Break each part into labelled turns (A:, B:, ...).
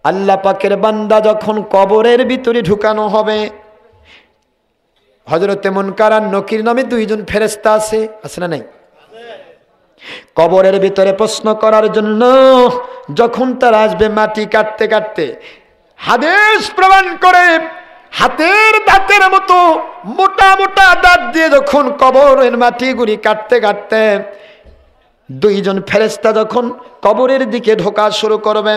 A: আল্লাহ পাকের বান্দা যখন কবরের ভিতরে ঢুকানো হবে, হযরতে মুনকার আর নকির নামে দুইজন ফেরেশতা আছে না নাই? কবরের ভিতরে প্রশ্ন করার জন্য যখন তারা আসবে মাটি কাটতে কাটতে, হাদিস প্রমাণ করে হাতের দাঁতের মতো মোটা মোটা দাঁত দিয়ে যখন কবরের মাটিগুলি কাটতে কাটতে দুইজন ফেরেশতা যখন কবরের দিকে ঢোকা শুরু করবে,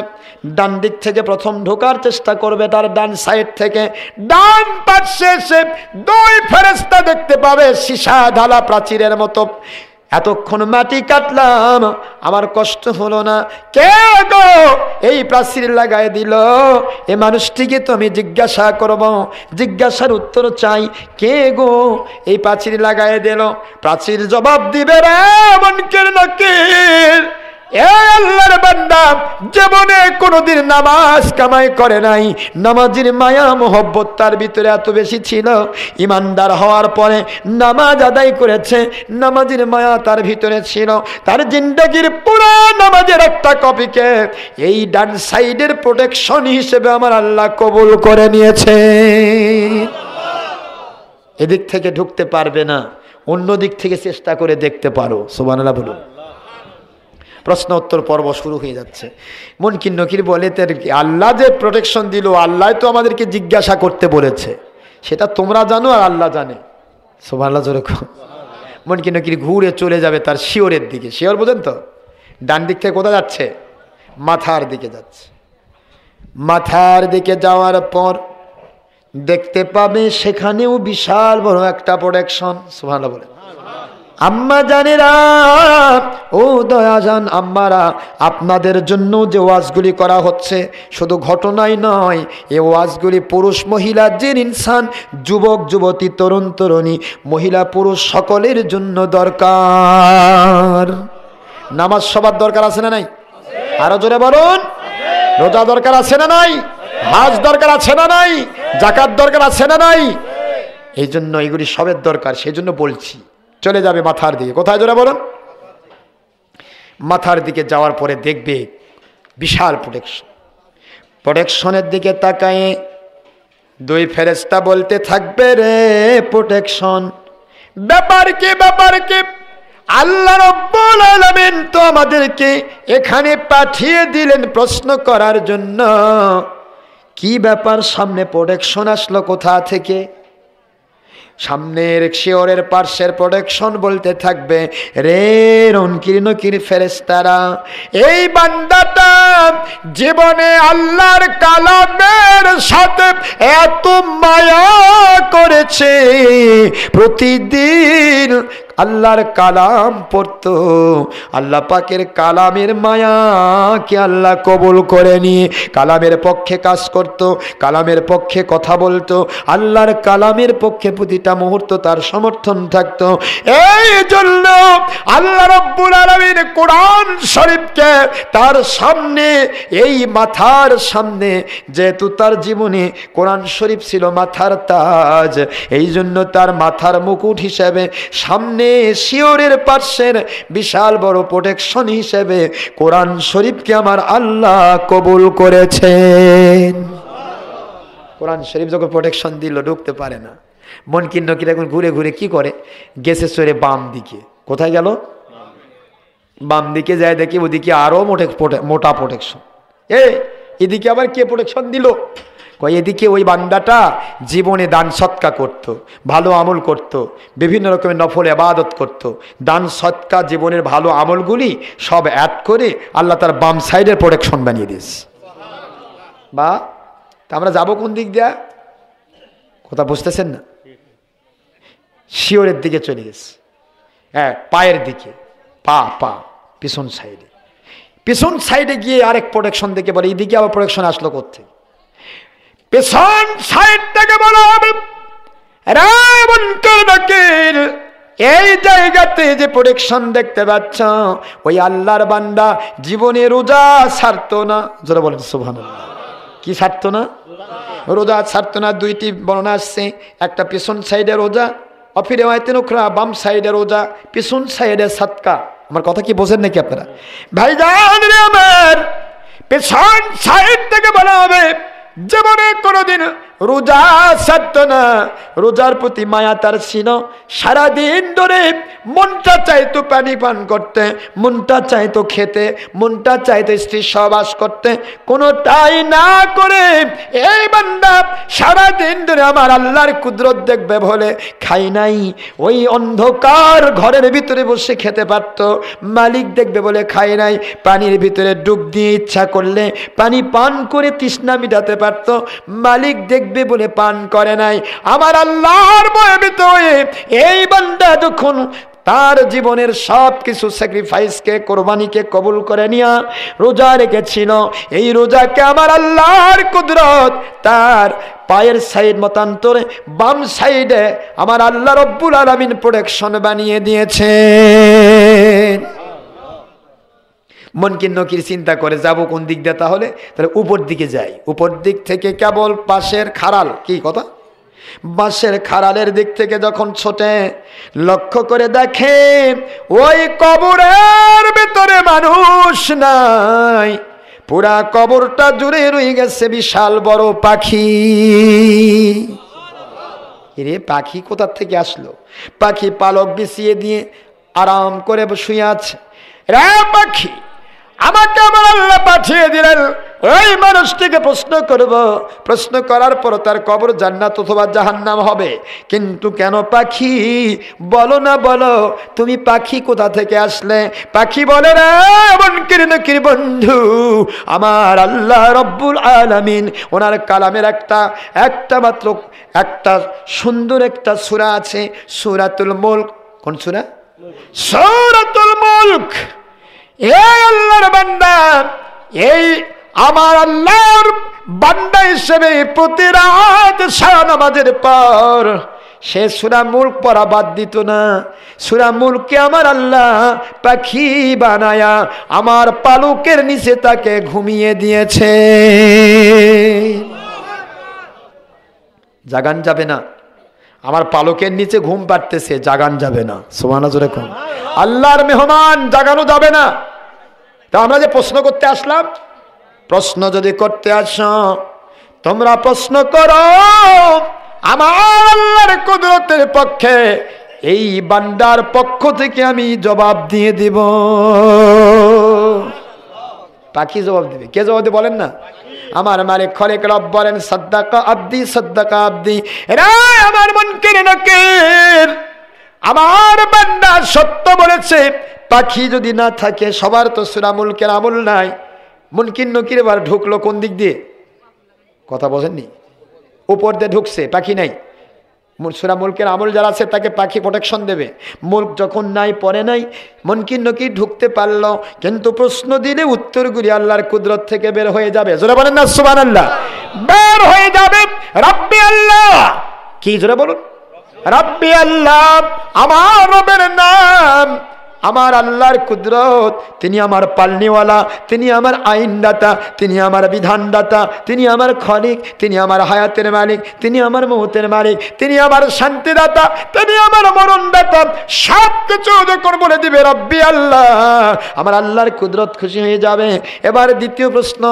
A: ডান দিক থেকে প্রথম ঢোকার চেষ্টা করবে, তার ডান সাইড থেকে ডান পাশে এসে দুই ফেরেশতা দেখতে পাবে সীসা ঢালা প্রাচীরের মতো। এতক্ষণ মাটি কাটলাম, আমার কষ্ট হলো না, কে গো এই প্রাচীর লাগাই দিল? এই মানুষটিকে তো আমি জিজ্ঞাসা করব, জিজ্ঞাসার উত্তর চাই, কে গো এই প্রাচীর লাগাই দিল? প্রাচীর জবাব দিবে, রে মুনকির নাকির, এ আল্লাহর বান্দা জীবনে কোনোদিন নামাজ কামাই করে নাই, নামাজের মায়া মোহব্বত তার ভিতরে এত বেশি ছিল, ইমানদার হওয়ার পরে নামাজ আদায় করেছে, নামাজের মায়া তার ভিতরে ছিল, তার জিন্দেগির পুরো নামাজের একটা কপিকে এই ডান সাইডের প্রোটেকশন হিসেবে আমার আল্লাহ কবুল করে নিয়েছে। এদিক থেকে ঢুকতে পারবে না, অন্য দিক থেকে চেষ্টা করে দেখতে পারো। সুবহানাল্লাহ বলুন। প্রশ্ন উত্তর পর্ব শুরু হয়ে যাচ্ছে। মুনকির নকির বলে, আল্লাহ যে প্রোটেকশন দিল, আল্লাহ তো আমাদেরকে জিজ্ঞাসা করতে বলেছে, সেটা তোমরা জানো আর আল্লাহ জানে। সুবহানাল্লাহ জোরে। মুনকির নকির ঘুরে চলে যাবে তার শিওরের দিকে। শিওর বোঝেন তো? ডান দিক থেকে কোথায় যাচ্ছে? মাথার দিকে যাচ্ছে। মাথার দিকে যাওয়ার পর দেখতে পাবে সেখানেও বিশাল বড় একটা প্রোটেকশন। সুবহানাল্লাহ বলে। আম্মা জানেরা, ও দয়াজান আম্মারা, আপনাদের জন্য যে ওয়াজগুলি করা হচ্ছে শুধু ঘটনাই নয়, এই ওয়াজগুলি পুরুষ মহিলা যে ইনসান, যুবক যুবতী, তরুণ তরুণী, মহিলা পুরুষ সকলের জন্য দরকার। নামাজ সবার দরকার আছে না নাই? আরো জোরে বলুন। রোজা দরকার আছে না নাই? হজ দরকার আছে না নাই? যাকাত দরকার আছে না নাই? এই জন্য এগুলি সবের দরকার, সেই জন্য বলছি। চলে যাবে মাথার দিকে। কোথায় জোরে বলুন? মাথার দিকে যাওয়ার পরে দেখবে বিশাল প্রোটেকশন। প্রোটেকশনের দিকে তাকায়ে দুই ফেরেশতা বলতে থাকবে, রে প্রোটেকশন, ব্যাপার কি ব্যাপার কি? আল্লাহ রাব্বুল আলামিন তো আমাদেরকে এখানে পাঠিয়ে দিলেন প্রশ্ন করার জন্য, কি ব্যাপার? সামনে প্রোটেকশন আসলো কোথা থেকে? সামনের শিওরের পার্শ্বের প্রোটেকশন বলতে থাকবে, রে মুনকির নকির ফেরেশতারা, এই বান্দাটা জীবনে আল্লাহর কালামের সাথে এত মায়া করেছে, প্রতিদিন আল্লাহর কালাম পড়তো, আল্লাহ পাকের কালামের মায়াকে আল্লাহ কবুল করে নিয়ে কালামের পক্ষে কাজ করত, কালামের পক্ষে কথা বলতো, আল্লাহর কালামের পক্ষে প্রতিটা মুহূর্ত তার সমর্থন থাকতো। এই জন্য আল্লাহ রাব্বুল আলামিন কোরআন শরীফকে তার সামনে, এই মাথার সামনে, যেহেতু তার জীবনে কোরআন শরীফ ছিল মাথার তাজ, এই জন্য তার মাথার মুকুট হিসেবে সামনে শিওরের পার্শ্বের বিশাল বড় প্রোটেকশন হিসেবে কোরআন শরীফকে আমার আল্লাহ কবুল করেছেন। কোরআন শরীফ যখন প্রোটেকশন দিল, ঢুকতে পারে না। মুনকির নকির এখন ঘুরে ঘুরে কি করে? গেছে সরে বাম দিকে। কোথায় গেল? বাম দিকে যায়, দেখি ওদিকে আরো মোটা প্রোটেকশন। এদিকে আবার কে প্রোটেকশন দিল? এদিকে ওই বান্দাটা জীবনে দান সৎকা করত, ভালো আমল করত, বিভিন্ন রকমের নফল ইবাদত করত, দান সৎকা জীবনের ভালো আমলগুলি সব অ্যাড করে আল্লাহ তার বাম সাইডের প্রোটেকশন বানিয়ে দিস। বা আমরা যাবো কোন দিক দিয়া? কথা বুঝতেছেন না? শিওরের দিকে চলে গেছে। হ্যাঁ, পায়ের দিকে, পা পিছন সাইডে। পিছন সাইডে গিয়ে আরেক প্রোটেকশন দেখে বলে, এইদিকে আবার প্রোটেকশন আসলো কোত্থেকে? পেছন সাইড থেকে বলা হবে, এই জায়গাতে যে প্রোটেকশন দেখতে পাচ্ছ, ওই আল্লাহর বান্দা জীবনে রোজা ছাড়তো না। যারা বলেন সুবহানাল্লাহ। কি ছাড়তো না? রোজা ছাড়তো না। দুইটি বর্ণনা আসছে, একটা পেছন সাইডে রোজা, অফিরে বাম সাইডে রোজা, পিছন সাইডে সাদকা। আমার কথা কি বোঝেন নাকি আপনারা? ভাইজান রে আমার, পেছন সাইড থেকে বলা হবে জীবনে কোনোদিন রোজা ছাড়তো না, রোজার প্রতি মায়া তার ছিল। সারাদিন ধরে মনটা চাইতো পানি পান করতে, মনটা চাইতো খেতে, মনটা চাইতো স্ত্রীর সহবাস করতে, কোনোটাই না করে এই বান্দা সারাদিন ধরে আমার আল্লাহর কুদরত দেখবে বলে খাই নাই। ওই অন্ধকার ঘরের ভিতরে বসে খেতে পারত, মালিক দেখবে বলে খাই নাই। পানির ভিতরে ডুব দিয়ে ইচ্ছা করলে পানি পান করে তৃষ্ণা মিটাতে পারত, মালিক দেখবে বলে পান করে নাই। আমার আল্লাহর ভয়ে ভিতরে এই বান্দা যখন তার জীবনের সব কিছু স্যাক্রিফাইসকে, কোরবানিকে কবুল করে নিয়া রোজা রেখেছিল, এই রোজাকে আমার আল্লাহর কুদরত তার পায়ের সাইড মতান্তরে বাম সাইডে আমার আল্লাহ রব্বুল আলামিন প্রোটেকশন বানিয়ে দিয়েছে। মুনকির নকির চিন্তা করে যাব কোন দিক দিয়ে, তাহলে উপর দিকে যাই। উপর দিক থেকে কেবল পাশের খাড়াল, কি কথা, বাঁশের খাড়ালের দিক থেকে যখন ছোটে লক্ষ্য করে দেখে ওই কবরের ভিতরে মানুষ নাই, পুরা কবরটা জুড়ে রয়ে গেছে বিশাল বড় পাখি। রে পাখি কোথা থেকে আসলো? পাখি পালক বিছিয়ে দিয়ে আরাম করে শুয়ে আছে। রে পাখি, আমাকে আমার আল্লাহ পাঠিয়ে দিলেন ওই মানুষটিকে প্রশ্ন করব, প্রশ্ন করার পর তার কবর জান্নাত অথবা জাহান্নাম হবে। কিন্তু কেন পাখি? বলো না, বলো তুমি পাখি কোথা থেকে আসলে? পাখি বলে রে মুনকির নকির বন্ধু, আমার আল্লাহ রব্বুল আলামিন ওনার কালামের একটা মাত্র একটা সুন্দর একটা সূরা আছে, সূরাতুল মুলক। কোন সূরা? সূরাতুল মুলক। এই আল্লাহর বান্দা, এই আমার আল্লাহর বান্দা হিসেবে প্রতি রাত সারা নামাজের পর সে সূরা মুলক পড়া বাদ দিত না। সূরা মুলকে আমার আল্লাহ পাখি বানায়া আমার পালকের নিচে তাকে ঘুমিয়ে দিয়েছে। জাগান যাবে না, আমার পালকের নিচে ঘুম পাড়তেছে, জাগান যাবে না। সুবহানাল্লাহ জোরে কোন। আল্লাহর মেহমান, জাগানো যাবে না। তা আমরা যে প্রশ্ন করতে আসলাম, প্রশ্ন যদি করতে আসো তোমরা প্রশ্ন করো আমার আল্লাহর কুদরতের পক্ষে, এই বান্দার পক্ষ থেকে আমি জবাব দিয়ে দিব। পাখি জবাব দিবে। কে জবাব দিবে বলেন না? আমার মালিক খলিক রব বলেন সাদ্দাকা আব্দি, সাদ্দাকা আব্দি। এরা আমার মুনকির নকির, আমার বান্দা সত্য বলেছে। পাখি যদি না থাকে, সবার তো সূরা মুলকের আমল নাই। মুনকির নকির এবার ঢুকলো কোন দিক দিয়ে? কথা বলেননি? উপর দিয়ে ঢুকছে, পাখি নাই। সূরা মুলকের আমল যারা আছে তাকে পাখি প্রোটেকশন দেবে। মুলক যখন নাই, পরে নাই, মুনকির নকির ঢুকতে পারলো, কিন্তু প্রশ্ন দিলে উত্তরগুলি আল্লাহর কুদরত থেকে বের হয়ে যাবে। জোরে বলেন না সুবহানাল্লাহ। বের হয়ে যাবে। রাব্বি আল্লাহ, কি জোরে বলুন? রাব্বি আল্লাহ, আমার রবের নাম, আমার আল্লাহর কুদরত। তিনি আমার পালনিওয়ালা, তিনি আমার আইনদাতা, তিনি আমার বিধানদাতা, তিনি আমার খলিক, তিনি আমার হায়াতের মালিক, তিনি আমার মৌতের মালিক, তিনি আমার শান্তিদাতা, তিনি আমার মরণদাতা। সব কিছু যখন বলে দিবে রব্বি আল্লাহ, আমার আল্লাহর কুদরত খুশি হয়ে যাবে। এবার দ্বিতীয় প্রশ্ন,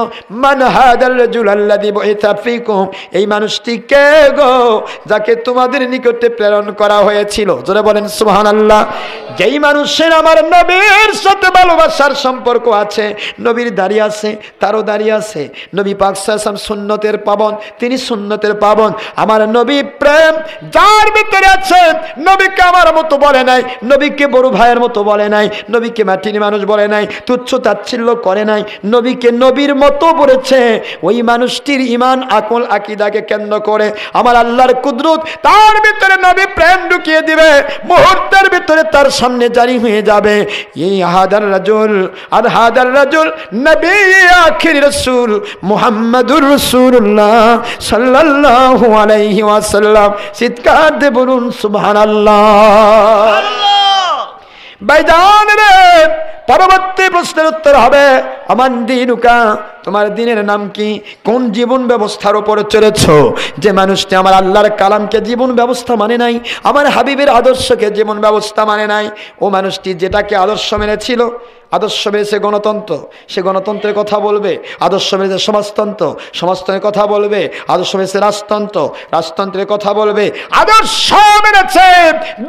A: মান হাদাল রাজুল আল্লাযী বুইসা ফীকুম, এই মানুষটি কে গো যাকে তোমাদের নিকটে প্রেরণ করা হয়েছিল? জোরে বলেন সুবহানাল্লাহ। যেই মানুষের আমার নবীর সাথে ভালোবাসার সম্পর্ক আছে, নবীর দাড়ি আছে, তারও দাড়ি আছে, নবী পাক সাল্লাল্লাহু আলাইহি ওয়াসাল্লাম সুন্নতের পাবন, তিনি সুন্নতের পাবন। আমার নবী প্রেম যার ভিতরে আছে, নবীকে আমার মতো বলে নাই, নবীকে বড় ভাইয়ের মতো বলে নাই, নবীকে মাটির মানুষ বলে নাই, তুচ্ছ তাচ্ছিল্য করে নাই, নবীকে নবীর মতো বলেছে। ওই মানুষটির ঈমান আকল আকীদাকে কেন্দ্র করে আমার আল্লাহর কুদরত তার ভিতরে নবী প্রেম ঢুকিয়ে দিবে, মুহূর্তের ভিতরে তার সামনে জারি হয়ে যাবে। এই হাদার রাজুল আর হাদার রাজুল নবী আখির রাসূল মুহাম্মাদুর রাসূলুল্লাহ সাল্লাল্লাহু আলাইহি ওয়াসাল্লাম। চিৎকার দিয়ে বলুন সুবহানাল্লাহ। ভাইজান রে, পরবর্তী প্রশ্নের উত্তর হবে আমার দিনুকা, তোমার দিনের নাম কি? কোন জীবন ব্যবস্থার উপরে চলেছ? যে মানুষটি আমার আল্লাহর কালামকে জীবন ব্যবস্থা মানে নাই, আমার হাবিবের আদর্শকে জীবন ব্যবস্থা মানে নাই, ও মানুষটি যেটাকে আদর্শ মেনেছিল আদর্শ মেনেছে গণতন্ত্র, সে গণতন্ত্রের কথা বলবে। আদর্শ মেনেছে সমাজতন্ত্র, সমাজতন্ত্রের কথা বলবে। আদর্শ মেনেছে রাজতন্ত্র, রাজতন্ত্রের কথা বলবে। আদর্শ মেনেছে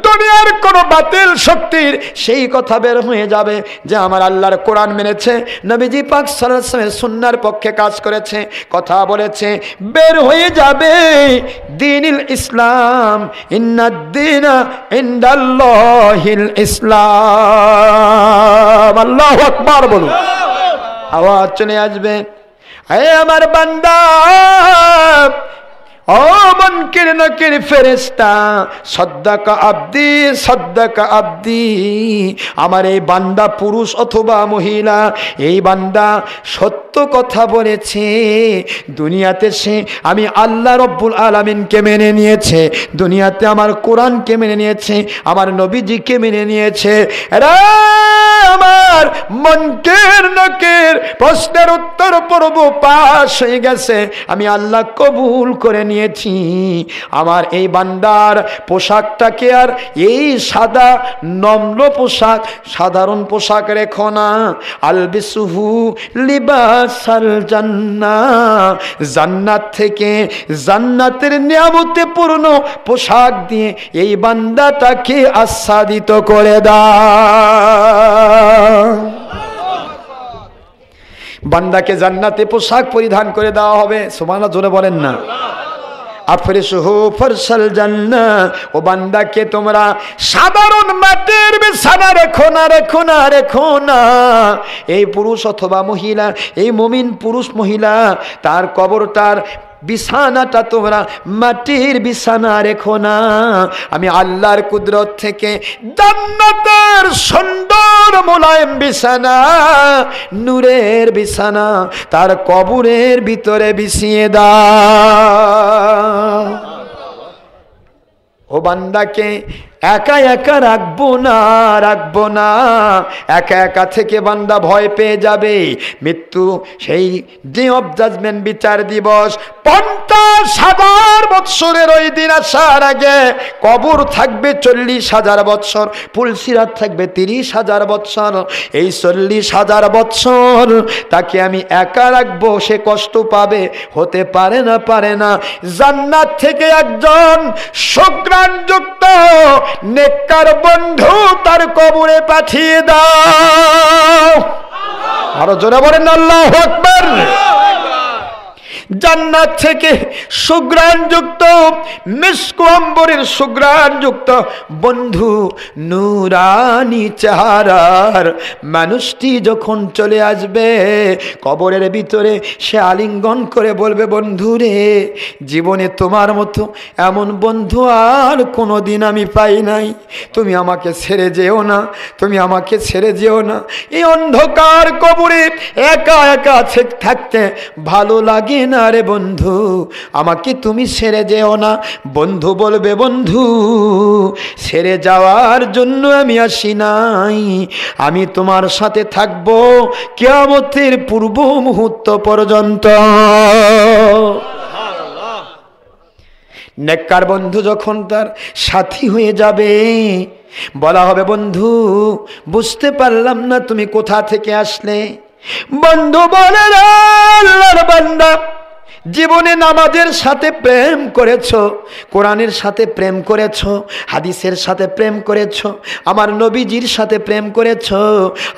A: দুনিয়ার কোনো বাতিল শক্তির, সেই কথা বের হয়ে যাবে যে আমার আল্লাহর কোরআন মেনেছে, নবীজি পাক সাল্লাল্লাহু আলাইহি ওয়াসাল্লামের সুন্নাহর পক্ষে কাজ করেছে, কথা বলেছে, বের হয়ে যাবে দ্বীনুল ইসলাম, ইন্নাদ-দীনা ইনদাল্লাহিল ইসলাম। আল্লাহু আকবার বলুন, আওয়াজ চলে আসবে। হে আমার বান্দা, ও মুনকির নাকির ফেরেশতা, সাদ্দাকা আব্দি, সাদ্দাকা আব্দি, আমার এই বান্দা পুরুষ অথবা মহিলা, এই বান্দা সত্য কথা বলেছে। দুনিয়াতে সে আমি আল্লাহ রব্বুল আলামিনকে মেনে নিয়েছে, দুনিয়াতে আমার কোরআনকে মেনে নিয়েছে, আমার নবীজিকে মেনে নিয়েছে। আমার মুনকির নাকির প্রশ্নের উত্তর পর্ব পাশ হয়ে গেছে, আমি আল্লাহ কবুল করে নিয়েছি। আমার এই বান্দার পোশাকটাকে আর এই সাদা নম্র পোশাক, সাধারণ পোশাক রেখো না। আলবিসুহু লিবাসাল জান্নাহ, জান্নাত থেকে জান্নাতের নিয়ামতে পূর্ণ পোশাক দিয়ে এই বান্দাটাকে আচ্ছাদিত করে দাও। বান্দাকে জান্নাতে পোশাক পরিধান করে দেওয়া হবে। সুবহানাল্লাহ, জোরে বলেন না। আফরিসুহু ফারসাল জান্নাহ, ও বান্দাকে তোমরা সাধারণ মাটির বিছানা রেখো না, রেখো না, রেখো না। এই পুরুষ অথবা মহিলা, এই মুমিন পুরুষ মহিলা, তার কবরটার বিছানাটা তোমরা মাটির বিছানা রেখো না। আমি আল্লাহর কুদরত থেকে জান্নাতের সুন্দর মোলায়েম বিছানা, নূরের বিছানা তার কবরের ভিতরে বিছিয়ে দাও। ও বান্দাকে একা একা রাখবো না, রাখবো না। একা একা থেকে বান্দা ভয় পেয়ে যাবে। মৃত্যু, সেই ডে অফ জাজমেন্ট, বিচার দিবস, 50,000 বৎসরের ওই দিন আসার আগে কবর থাকবে 40,000 বৎসর, পুলসিরাত থাকবে 30,000 বৎসর। এই 40,000 বৎসর তাকে আমি একা রাখবো, সে কষ্ট পাবে, হতে পারে না, পারে না। জান্নাত থেকে একজন সুঘ্রাণযুক্ত নেককার বন্ধু তার কবরে পাঠিয়ে দাও। আরো জোরে বলেন আল্লাহু আকবার। জান্নাত থেকে সুঘ্রাণযুক্ত, মিস্ক আম্বরের সুঘ্রাণযুক্ত বন্ধু, নূরানি চেহারার মানুষটি যখন চলে আসবে কবরের ভিতরে, সে আলিঙ্গন করে বলবে, বন্ধু রে, জীবনে তোমার মতো এমন বন্ধু আর কোনোদিন আমি পাই নাই। তুমি আমাকে ছেড়ে যেও না, তুমি আমাকে ছেড়ে যেও না। এই অন্ধকার কবরে একা একা থাকতে ভালো লাগে না রে বন্ধু, আমাকে তুমি ছেড়ে যেও না। বন্ধু বলবে, বন্ধু ছেড়ে যাওয়ার জন্য আমি আসি নাই, আমি তোমার সাথে থাকবো কিয়ামতের পূর্ব মুহূর্ত পর্যন্ত। নেককার বন্ধু যখন তার সাথী হয়ে যাবে, বলা হবে, বন্ধু বুঝতে পারলাম না তুমি কোথা থেকে আসলে। বন্ধু বলে, আল্লাহর বান্দা, জীবনে নামাজের সাথে প্রেম করেছো, কোরআনের সাথে প্রেম করেছো, হাদিসের সাথে প্রেম করেছো, আমার নবীজির সাথে প্রেম করেছো,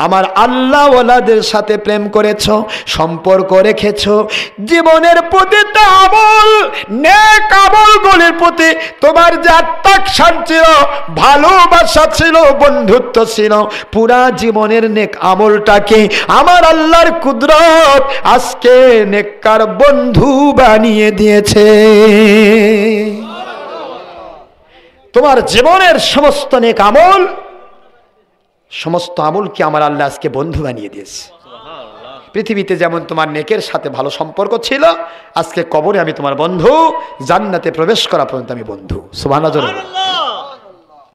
A: আমার আল্লাহ ওয়ালাদের সাথে প্রেম করেছো, সম্পর্ক রেখেছো। জীবনের প্রতিটা আমল, নেক আমলগুলির প্রতি তোমার যে আত্মাকর্ষণ ছিল, ভালোবাসা ছিল, বন্ধুত্ব ছিল, পুরা জীবনের নেক আমলটাকে আমার আল্লাহর কুদরত আজকে নেককার বন্ধু বানিয়ে দিয়েছে। তোমার জীবনের সমস্ত নেক আমল, সমস্ত আমলকে আমার আল্লাহ আজকে বন্ধু বানিয়ে দিয়েছে। পৃথিবীতে যেমন তোমার নেকের সাথে ভালো সম্পর্ক ছিল, আজকে কবরে আমি তোমার বন্ধু, জান্নাতে প্রবেশ করা পর্যন্ত আমি বন্ধু। সুবহানাল্লাহ।